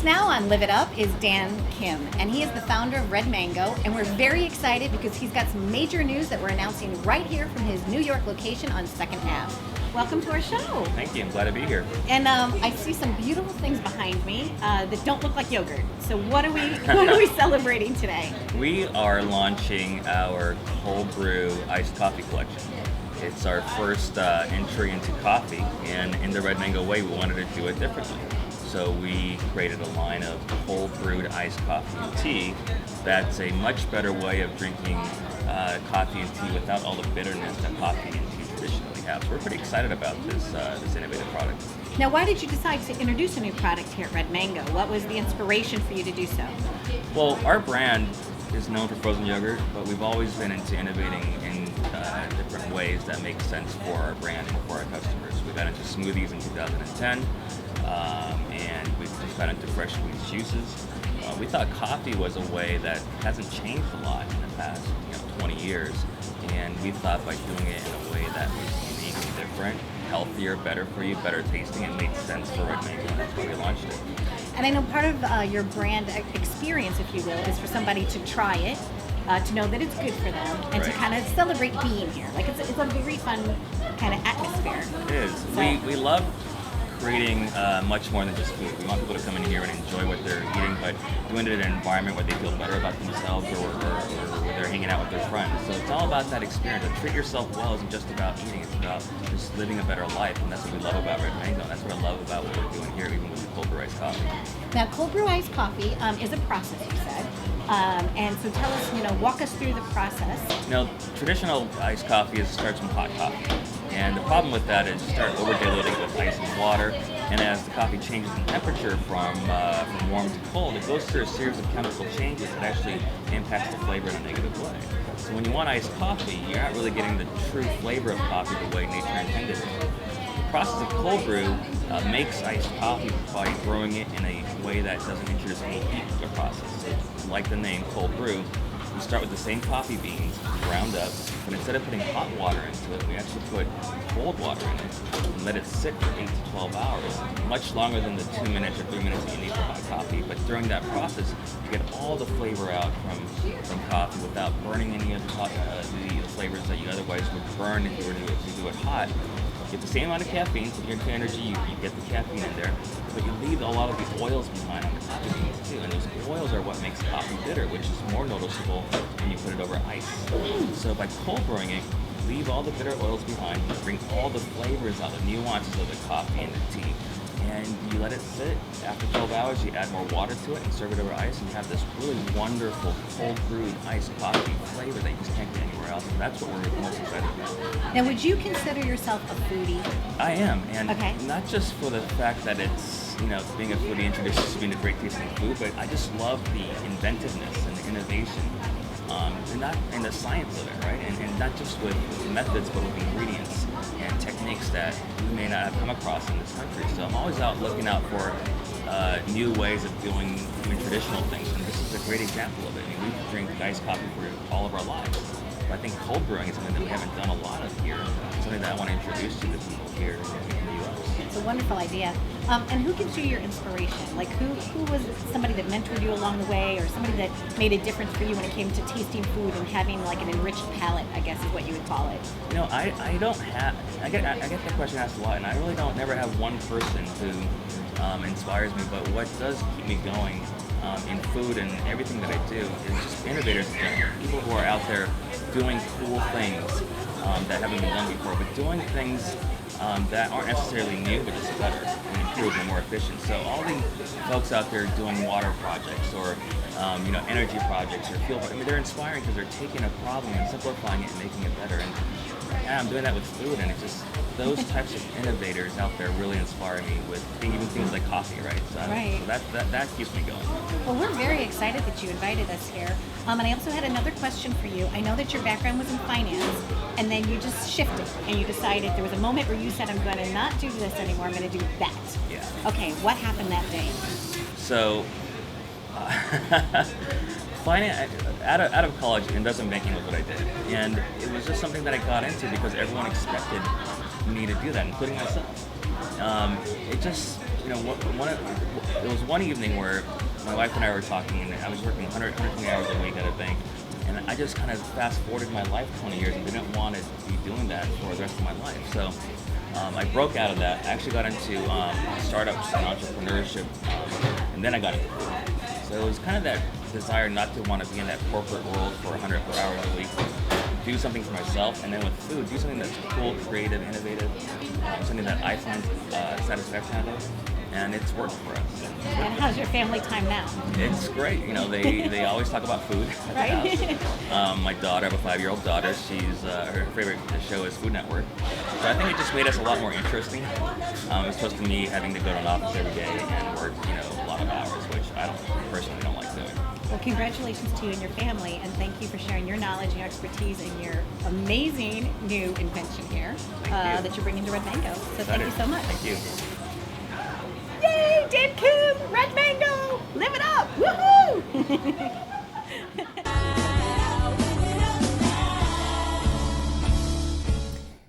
us now on Live It Up is Dan Kim, and he is the founder of Red Mango, and we're very excited because he's got some major news that we're announcing right here from his New York location on 2nd Ave. Welcome to our show. Thank you. I'm glad to be here. And I see some beautiful things behind me that don't look like yogurt. So what are we celebrating today? We are launching our cold brew iced coffee collection. It's our first entry into coffee, and in the Red Mango way, we wanted to do it differently. So we created a line of cold brewed iced coffee and tea. That's a much better way of drinking coffee and tea without all the bitterness that coffee and tea traditionally have. So we're pretty excited about this innovative product. Now, why did you decide to introduce a new product here at Red Mango? What was the inspiration for you to do so? Well, our brand is known for frozen yogurt, but we've always been into innovating in different ways that make sense for our brand and for our customers. We got into smoothies in 2010, and we've just got into fresh squeezed juices. We thought coffee was a way that hasn't changed a lot in the past 20 years, and we thought by doing it in a way that was unique and different, healthier, better for you, better tasting, it made sense for Red Mango, and that's why we launched it. And I know part of your brand experience, if you will, is for somebody to try it, to know that it's good for them, and to kind of celebrate being here. Like it's a very fun kind of atmosphere. It is. So, we love creating much more than just food. We want people to come in here and enjoy what they're eating, but doing it in an environment where they feel better about themselves or where they're hanging out with their friends. So it's all about that experience. And treat yourself well isn't just about eating, it's about just living a better life. And that's what we love about Red Mango. That's what I love about what we're doing here, even with cold brew iced coffee. Now, cold brew iced coffee is a process, you said. And so tell us, walk us through the process. Traditional iced coffee starts from hot coffee. And the problem with that is you start over diluting with ice and water, and as the coffee changes in temperature from warm to cold, it goes through a series of chemical changes that actually impacts the flavor in a negative way. So when you want iced coffee, you're not really getting the true flavor of coffee the way nature intended it. The process of cold brew makes iced coffee by brewing it in a way that doesn't introduce any heat to the process. So like the name cold brew, we start with the same coffee beans, ground up, but instead of putting hot water into it, we actually put cold water in it and let it sit for 8 to 12 hours, much longer than the 2 minutes or 3 minutes that you need for hot coffee. But during that process, you get all the flavor out from coffee without burning any of the flavors that you otherwise would burn if you were to do it hot. You get the same amount of caffeine, so your energy, you get the caffeine in there, but you leave a lot of the oils behind on the coffee beans too, and those oils are what makes coffee bitter, which is more noticeable when you put it over ice. So by cold brewing it, you leave all the bitter oils behind, you bring all the flavors out, the nuances of the coffee and the tea, and you let it sit. After 12 hours, you add more water to it and serve it over ice, and you have this really wonderful cold brewed iced coffee flavor that you just can't get anywhere else, and that's what we're most excited about. Now, would you consider yourself a foodie? I am, and not just for the fact that it's, being a foodie introduces to being a great tasting food, but I just love the inventiveness and the innovation, and the science of it, right? And not just with methods, but with ingredients and techniques that we may not have come across in this country. So I'm always out looking out for new ways of doing traditional things, and this is a great example of it. I mean, we drink iced coffee for all of our lives. But I think cold brewing is something that we haven't done a lot of here, something that I want to introduce to the people here in the U.S. It's a wonderful idea. And who gives you your inspiration? Like who was somebody that mentored you along the way, or somebody that made a difference for you when it came to tasting food and having like an enriched palate, I guess is what you would call it? I don't have, I get that question asked a lot, and I really never have one person who inspires me, but what does keep me going in food and everything that I do is just innovators in general, people who are out there doing cool things that haven't been done before, but doing things that aren't necessarily new, but just better and improved and more efficient. So all the folks out there doing water projects or energy projects or field, they're inspiring because they're taking a problem and simplifying it and making it better. And I'm doing that with food, and it's just those types of innovators out there really inspire me with even things like coffee, right? So that keeps me going. Well, we're very excited that you invited us here. And I also had another question for you. I know that your background was in finance, and then you just shifted, and you decided there was a moment where you said, I'm going to not do this anymore, I'm going to do that. Yeah. Okay, what happened that day? So, finance, out of college, investment banking was what I did. And it was just something that I got into because everyone expected me to do that, including myself. there was one evening where my wife and I were talking, and I was working 120 hours a week at a bank, and I just kind of fast forwarded my life 20 years and didn't want to be doing that for the rest of my life. So I broke out of that. I actually got into startups and entrepreneurship, and then I got into food. So it was kind of that desire not to want to be in that corporate world for 100 hours a week. Do something for myself, and then with food, do something that's cool, creative, innovative, something that I find satisfaction out of, and it's worked for us. And how's your family time now? It's great. They always talk about food at Right. the house. My daughter, I have a 5-year-old daughter. She's her favorite show is Food Network. So I think it just made us a lot more interesting, as opposed to me having to go to an office every day and work a lot of hours, which I personally don't like doing. Well, congratulations to you and your family, and thank you for sharing your knowledge and your expertise and your amazing new invention here that you're bringing to Red Mango. So thank you so much. Thank you. Yay, Dan Coon, Red Mango, live it up, woohoo!